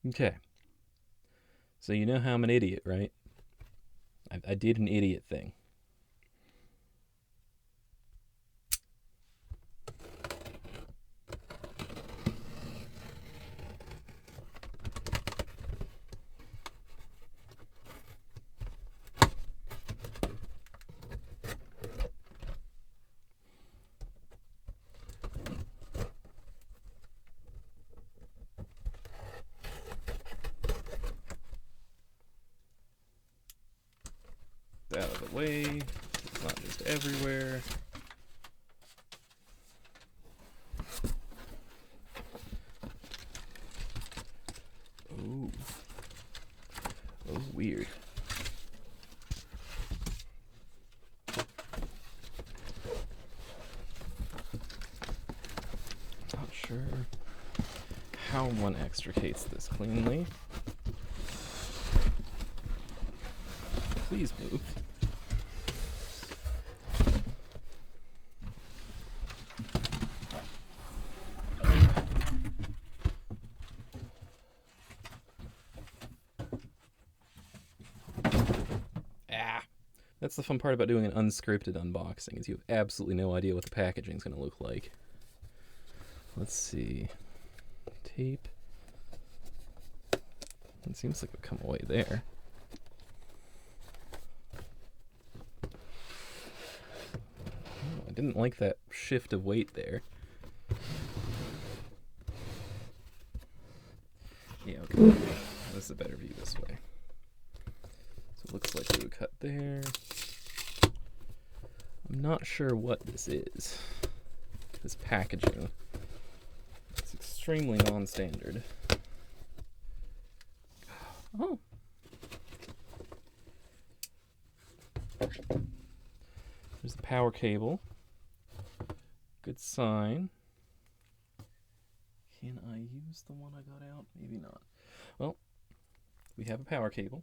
Okay. So you know how I'm an idiot, right? I did an idiot thing. Out of the way. It's not just everywhere. Oh. Oh, weird. Not sure how one extricates this cleanly. Please move. Ah. That's the fun part about doing an unscripted unboxing, is you have absolutely no idea what the packaging is going to look like. Let's see. Tape. It seems like it would come away there. Oh, I didn't like that shift of weight there. Yeah, okay. This is a better view this way. So it looks like we would cut there. I'm not sure what this is. This packaging. It's extremely non-standard. Oh. There's the power cable. Good sign. Can I use the one I got out? Maybe not. Well, we have a power cable.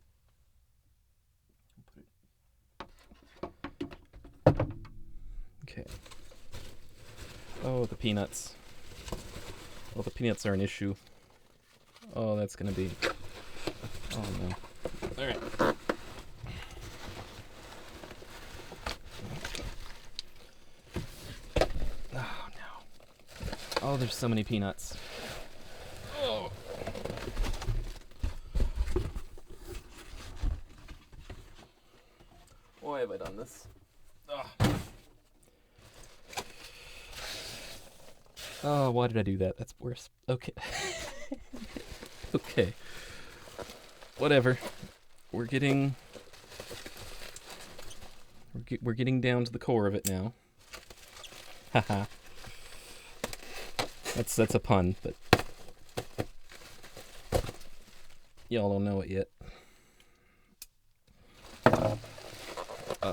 Okay. Oh, the peanuts. Well, the peanuts are an issue. Oh, that's gonna be... Oh, no. Alright. Oh, no. Oh, there's so many peanuts. Oh. Why have I done this? Oh, why did I do that? That's worse. Okay. Okay. Whatever. We're getting down to the core of it now. Haha. That's a pun, but y'all don't know it yet.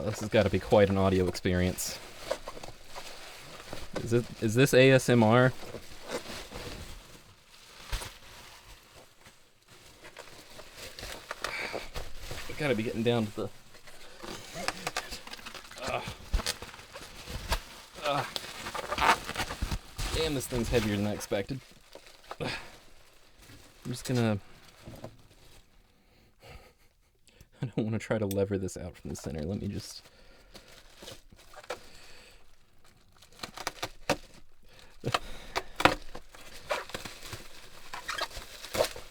This has got to be quite an audio experience. Is this ASMR? I gotta be getting down to the... Damn, this thing's heavier than I expected. I'm just gonna... I don't want to try to lever this out from the center. Let me just...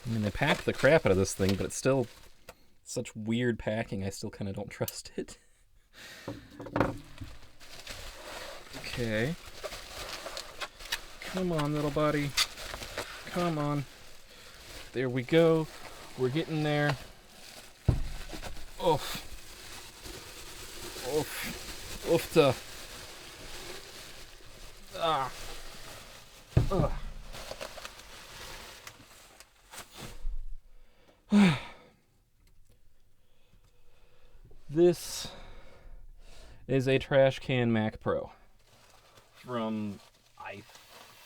I mean, they packed the crap out of this thing, but it's still such weird packing, I still kind of don't trust it. Okay. Come on, little buddy. Come on. There we go. We're getting there. Oof. Oof. Oofta. Ah. Ugh. This is a Trashcan Mac Pro from, I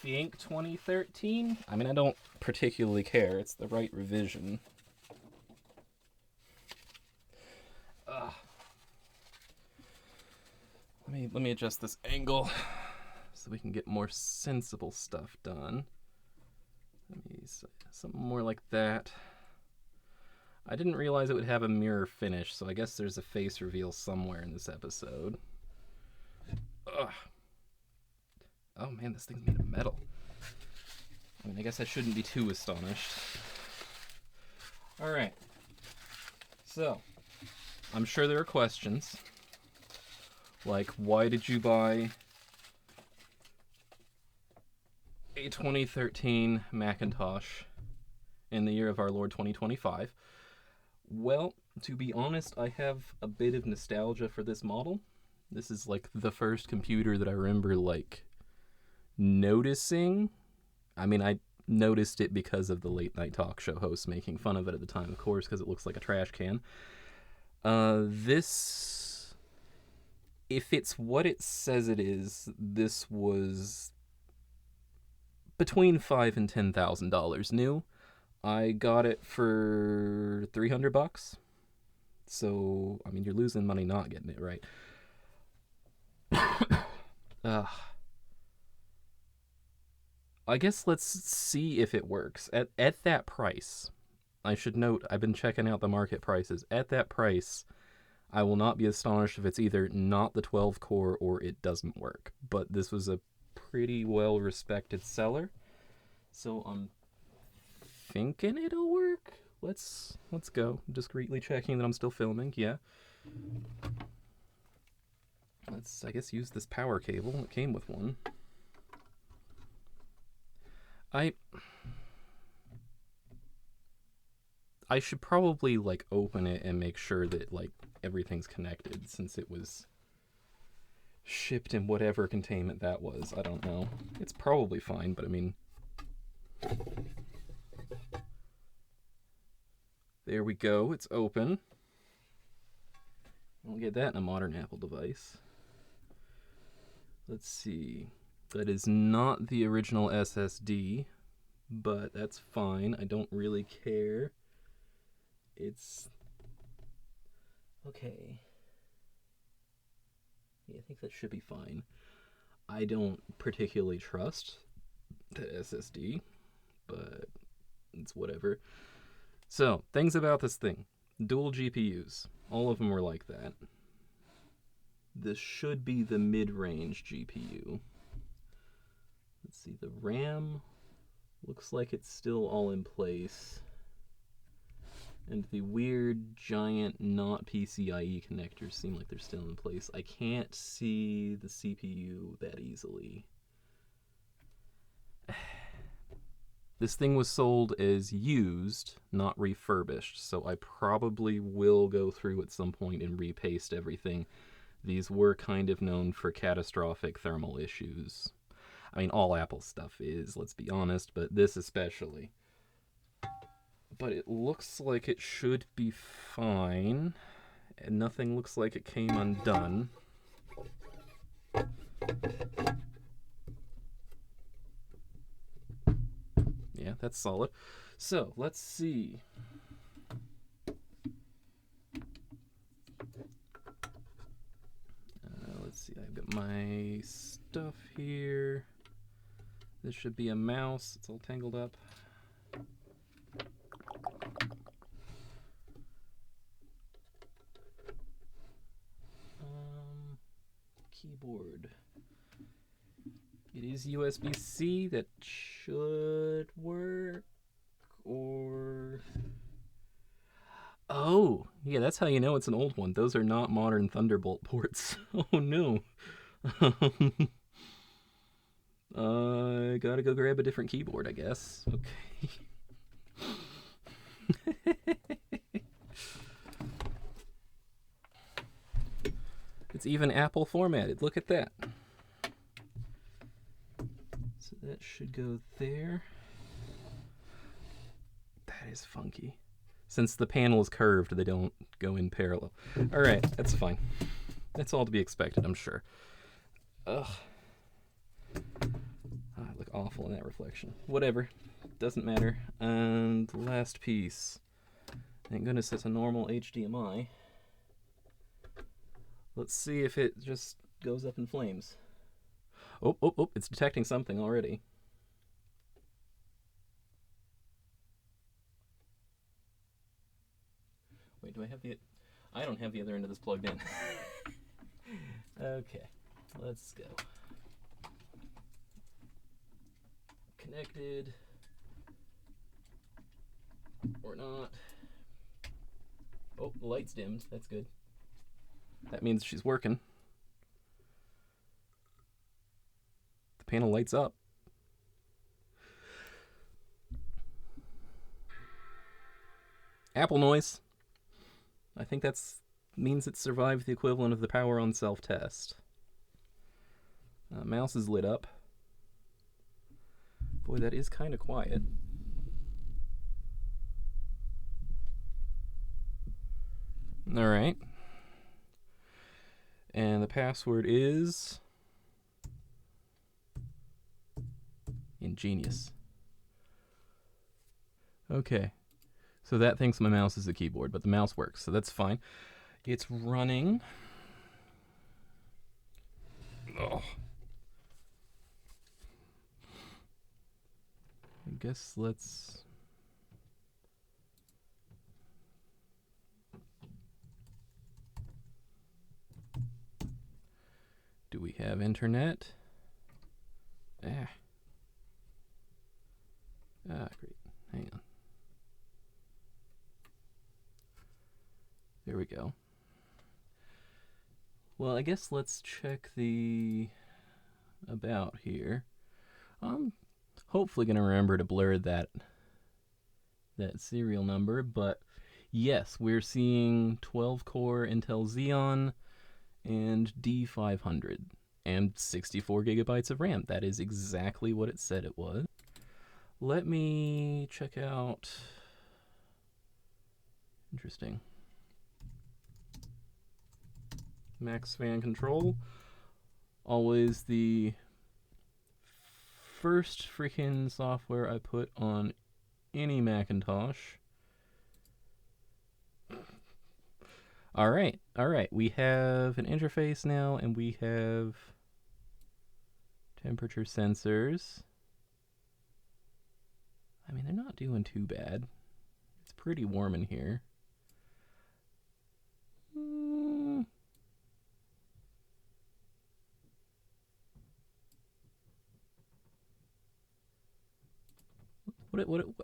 think, 2013. I mean, I don't particularly care. It's the right revision. Let me adjust this angle so we can get more sensible stuff done. Something more like that. I didn't realize it would have a mirror finish, so I guess there's a face reveal somewhere in this episode. Ugh. Oh man, this thing's made of metal. I mean, I guess I shouldn't be too astonished. Alright. So, I'm sure there are questions. Like, why did you buy a 2013 Macintosh in the year of our Lord 2025? Well, to be honest, I have a bit of nostalgia for this model. This is like the first computer that I remember like noticing. I mean, I noticed it because of the late night talk show hosts making fun of it at the time, of course, because it looks like a trash can. This, if it's what it says it is, this was between $5,000 and $10,000 new. I got it for $300. So, I mean, you're losing money not getting it, right? I guess let's see if it works. At that price, I should note, I've been checking out the market prices. At that price, I will not be astonished if it's either not the 12 core or it doesn't work. But this was a pretty well respected seller, so I'm thinking it'll work. Let's go. Discreetly checking that I'm still filming. Yeah. Let's, I guess, use this power cable. It came with one. I should probably like open it and make sure that like everything's connected, since it was shipped in whatever containment that was. I don't know. It's probably fine, but I mean, there we go. It's open. We'll get that in a modern Apple device. Let's see. That is not the original SSD, but that's fine. I don't really care. It's okay. Yeah, I think that should be fine. I don't particularly trust the SSD, but it's whatever. So, things about this thing. Dual GPUs. All of them were like that. This should be the mid-range GPU. Let's see, the RAM looks like it's still all in place. And the weird, giant, not PCIe connectors seem like they're still in place. I can't see the CPU that easily. This thing was sold as used, not refurbished, so I probably will go through at some point and repaste everything. These were kind of known for catastrophic thermal issues. I mean, all Apple stuff is, let's be honest, but this especially. But it looks like it should be fine, and nothing looks like it came undone. Yeah, that's solid. So, let's see. Let's see, I've got my stuff here. This should be a mouse. It's all tangled up. Keyboard. It is USB-C. That should work. Or... oh, yeah, that's how you know it's an old one. Those are not modern Thunderbolt ports. Oh, no. I gotta go grab a different keyboard, I guess. Okay. It's even Apple formatted. Look at that. So that should go there. That is funky. Since the panel is curved, they don't go in parallel. All right, that's fine. That's all to be expected, I'm sure. Ugh. I look awful in that reflection. Whatever. Doesn't matter. And last piece. Thank goodness it's a normal HDMI. Let's see if it just goes up in flames. Oh, it's detecting something already. Wait, do I have the... I don't have the other end of this plugged in. Okay, let's go. Connected. Or not. Oh, the light's dimmed. That's good. That means she's working. The panel lights up. Apple noise. I think that's means it survived the equivalent of the power on self-test. Mouse is lit up. Boy, that is kind of quiet. All right. And the password is ingenious. Okay. So that thinks my mouse is the keyboard, but the mouse works, so that's fine. It's running. Oh. I guess let's... Do we have internet? Ah, great. Hang on. There we go. Well, I guess let's check the about here. I'm hopefully going to remember to blur that serial number, but yes, we're seeing 12-core Intel Xeon and D500 and 64 gigabytes of RAM. That is exactly what it said it was. Let me check out... Interesting. Max fan control. Always the first freaking software I put on any Macintosh. All right. We have an interface now, and we have temperature sensors. I mean, they're not doing too bad. It's pretty warm in here.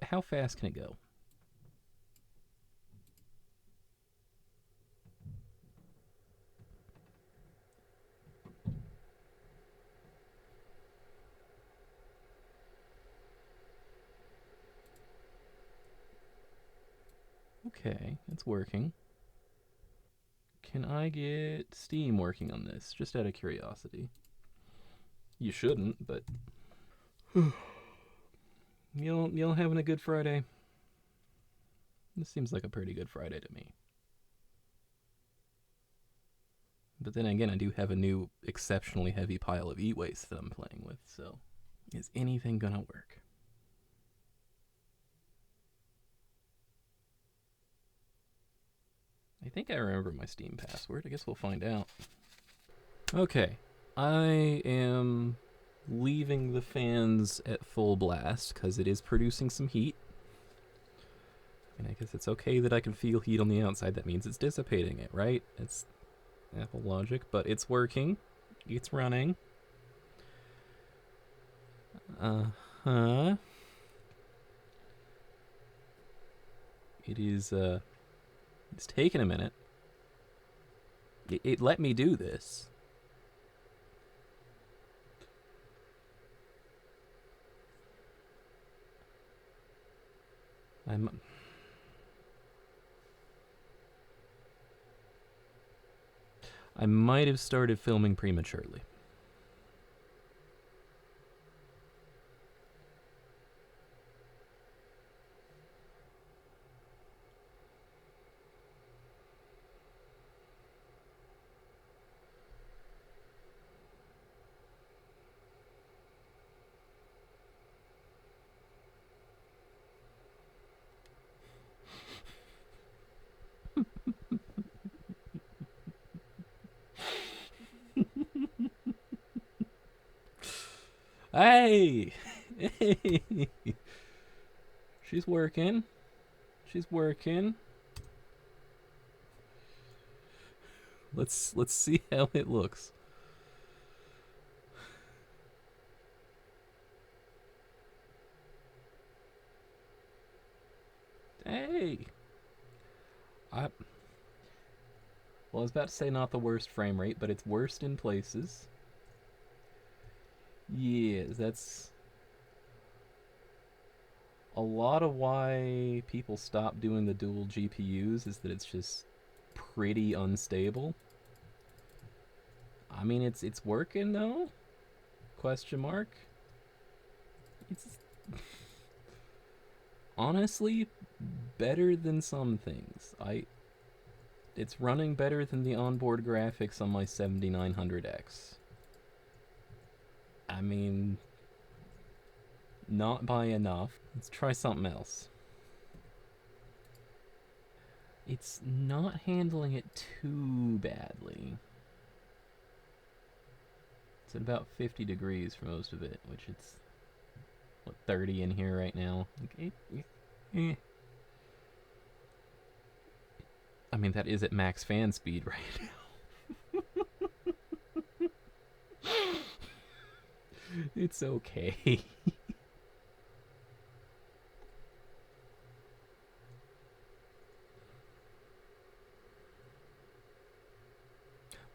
How fast can it go? Okay, it's working. Can I get Steam working on this? Just out of curiosity. You shouldn't, but... Y'all having a good Friday? This seems like a pretty good Friday to me. But then again, I do have a new exceptionally heavy pile of e-waste that I'm playing with, so... Is anything gonna work? I think I remember my Steam password. I guess we'll find out. Okay. I am leaving the fans at full blast because it is producing some heat. And I guess it's okay that I can feel heat on the outside. That means it's dissipating it, right? It's Apple logic, but it's working. It's running. Uh-huh. It is, it's taken a minute. It let me do this. I might have started filming prematurely. Hey! She's working. She's working. Let's see how it looks. Hey, I well, I was about to say not the worst frame rate, but it's worst in places. Yeah, that's a lot of why people stop doing the dual GPUs is that it's just pretty unstable. I mean, it's working though? Question mark. It's honestly better than some things. It's running better than the onboard graphics on my 7900X. I mean, not by enough. Let's try something else. It's not handling it too badly. It's at about 50 degrees for most of it, which it's, what, 30 in here right now. Eh. I mean, that is at max fan speed right now. It's okay.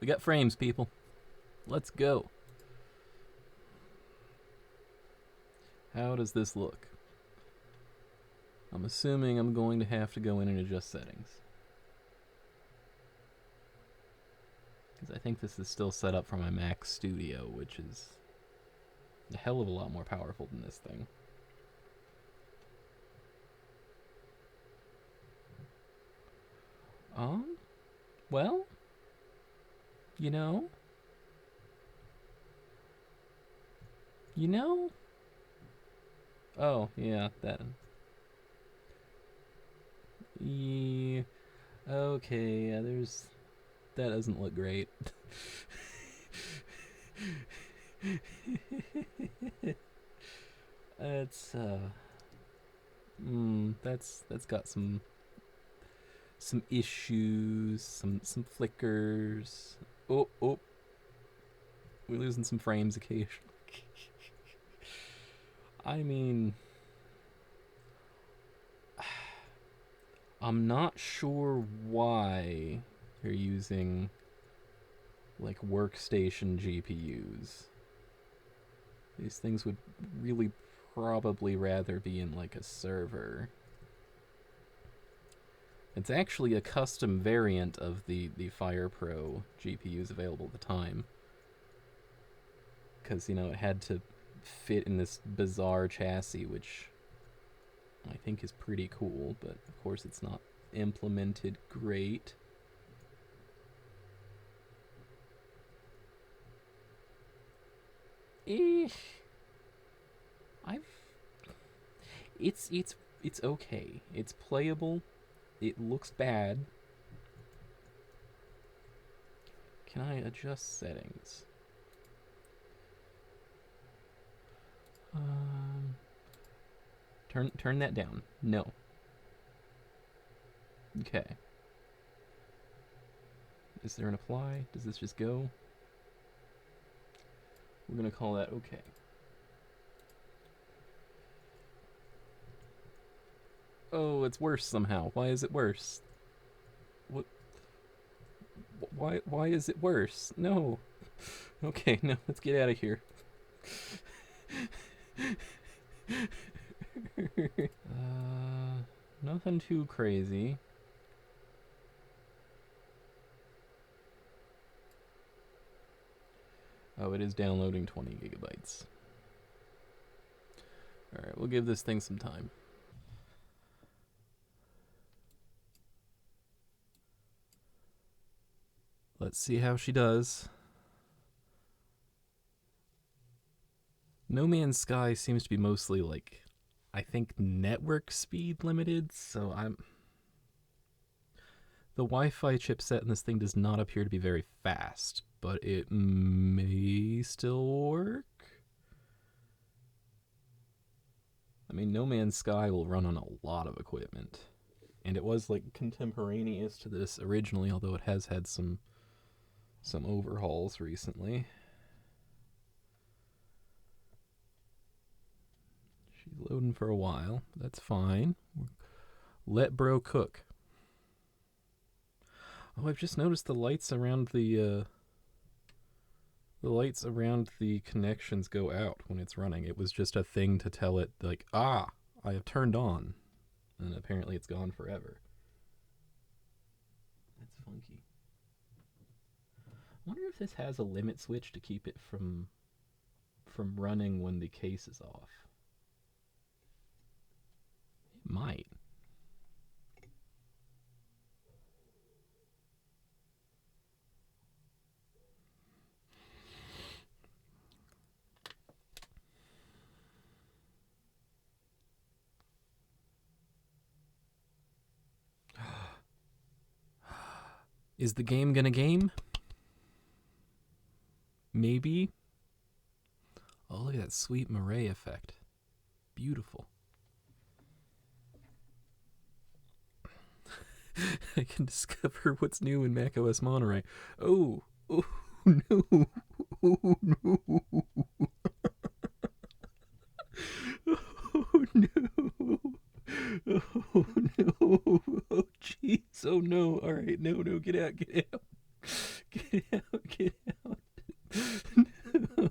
We got frames, people. Let's go. How does this look? I'm assuming I'm going to have to go in and adjust settings. Because I think this is still set up for my Mac Studio, which is a hell of a lot more powerful than this thing. Well, you know, you know. Oh, yeah, that. Yeah, okay, yeah, there's. That doesn't look great. It's, that's got some issues, some flickers. Oh, we're losing some frames occasionally. I mean, I'm not sure why they're using like workstation GPUs. These things would really probably rather be in like a server. It's actually a custom variant of the Fire Pro GPUs available at the time. Because, you know, it had to fit in this bizarre chassis, which I think is pretty cool, but of course it's not implemented great. It's okay. It's playable. It looks bad. Can I adjust settings? Turn that down. No. Okay. Is there an apply? Does this just go? We're gonna call that okay. Oh, it's worse somehow. Why is it worse? What? Why is it worse? No. Okay, no, let's get out of here. Nothing too crazy. Oh, it is downloading 20 gigabytes. Alright, we'll give this thing some time. Let's see how she does. No Man's Sky seems to be mostly like, I think, network speed limited, so the Wi-Fi chipset in this thing does not appear to be very fast, but it may still work. I mean, No Man's Sky will run on a lot of equipment. And it was like contemporaneous to this originally, although it has had some some overhauls recently. She's loading for a while. That's fine. Let bro cook. Oh, I've just noticed the lights around the connections go out when it's running. It was just a thing to tell it, like, I have turned on. And apparently it's gone forever. That's funky. I wonder if this has a limit switch to keep it from running when the case is off. It might. Is the game gonna game? Maybe. Oh, look at that sweet Murray effect. Beautiful. I can discover what's new in macOS Monterey. Oh no. Oh no. Oh no. Oh no. Oh jeez. Oh no. All right. No. Get out. Get out. Get out. Get out. No.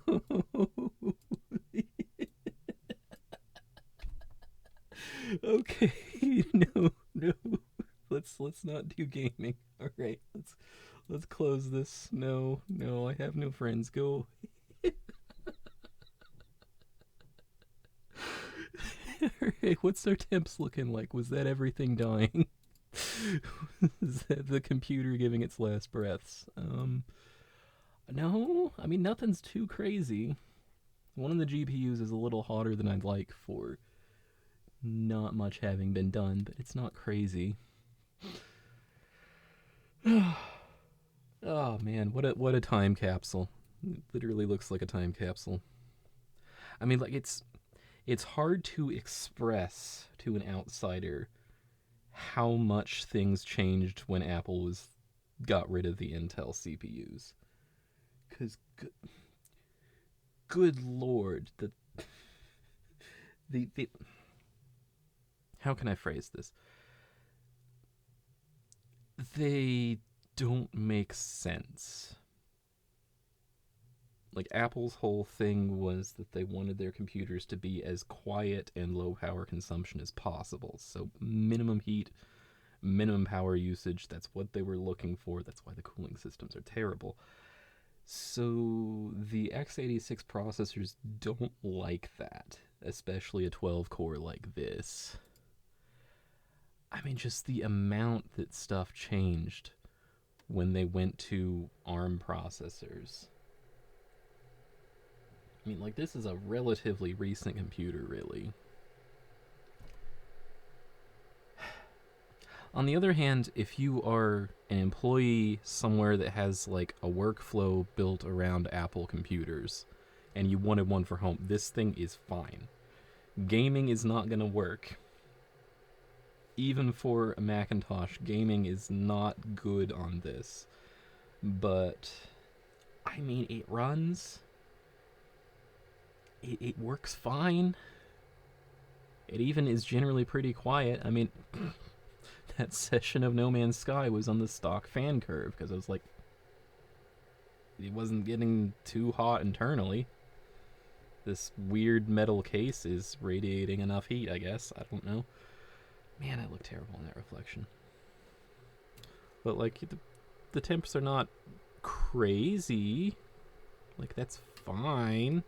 Okay. No. Let's not do gaming. All right. Let's close this. No. I have no friends. Go. Alright, what's our temps looking like? Was that everything dying? Is that the computer giving its last breaths? No, I mean, nothing's too crazy. One of the GPUs is a little hotter than I'd like for not much having been done, but it's not crazy. Oh man, what a time capsule. It literally looks like a time capsule. I mean, like, it's hard to express to an outsider how much things changed when Apple got rid of the Intel CPUs. Because good lord, the how can I phrase this? They don't make sense. Like, Apple's whole thing was that they wanted their computers to be as quiet and low power consumption as possible. So minimum heat, minimum power usage, that's what they were looking for. That's why the cooling systems are terrible. So the x86 processors don't like that, especially a 12-core like this. I mean, just the amount that stuff changed when they went to ARM processors. I mean, like, this is a relatively recent computer, really. On the other hand, if you are an employee somewhere that has, like, a workflow built around Apple computers, and you wanted one for home, this thing is fine. Gaming is not going to work. Even for a Macintosh, gaming is not good on this. But, I mean, it runs. It works fine. It even is generally pretty quiet. I mean, that session of No Man's Sky was on the stock fan curve, because I was like, it wasn't getting too hot internally. This weird metal case is radiating enough heat, I guess. I don't know. Man, I look terrible in that reflection. But, like, the temps are not crazy. Like, that's fine.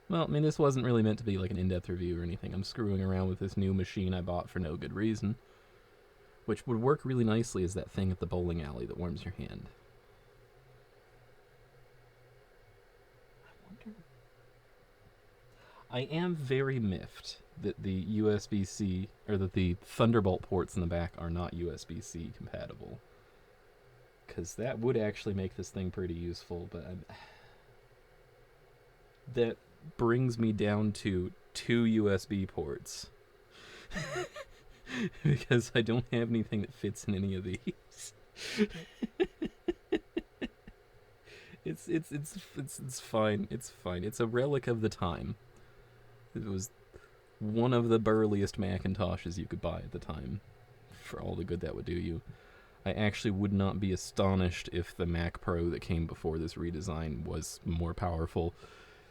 Well, I mean, this wasn't really meant to be like an in-depth review or anything. I'm screwing around with this new machine I bought for no good reason, which would work really nicely as that thing at the bowling alley that warms your hand. I am very miffed that the USB-C, or that the Thunderbolt ports in the back are not USB-C compatible, because that would actually make this thing pretty useful, but that brings me down to 2 USB ports. because I don't have anything that fits in any of these. It's fine. It's fine. It's a relic of the time. It was one of the burliest Macintoshes you could buy at the time, for all the good that would do you. I actually would not be astonished if the Mac Pro that came before this redesign was more powerful,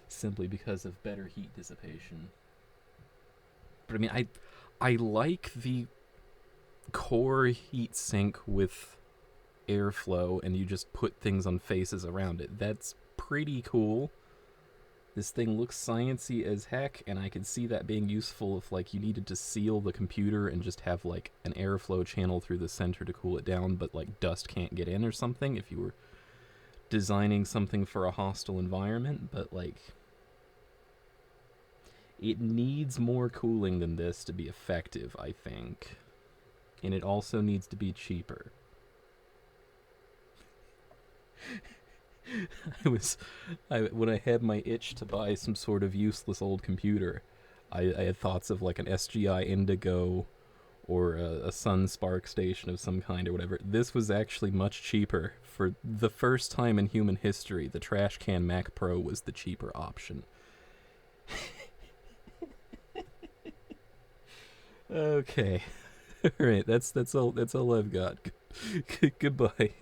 simply because of better heat dissipation. But I mean, I like the core heat sink with airflow, and you just put things on faces around it. That's pretty cool. This thing looks sciencey as heck, and I could see that being useful if, like, you needed to seal the computer and just have, like, an airflow channel through the center to cool it down, but, like, dust can't get in or something if you were designing something for a hostile environment. But, like, it needs more cooling than this to be effective, I think. And it also needs to be cheaper. When I had my itch to buy some sort of useless old computer, I had thoughts of like an SGI Indigo or a SunSpark station of some kind or whatever. This was actually much cheaper. For the first time in human history, the trashcan Mac Pro was the cheaper option. Okay. Alright, that's all I've got. Goodbye.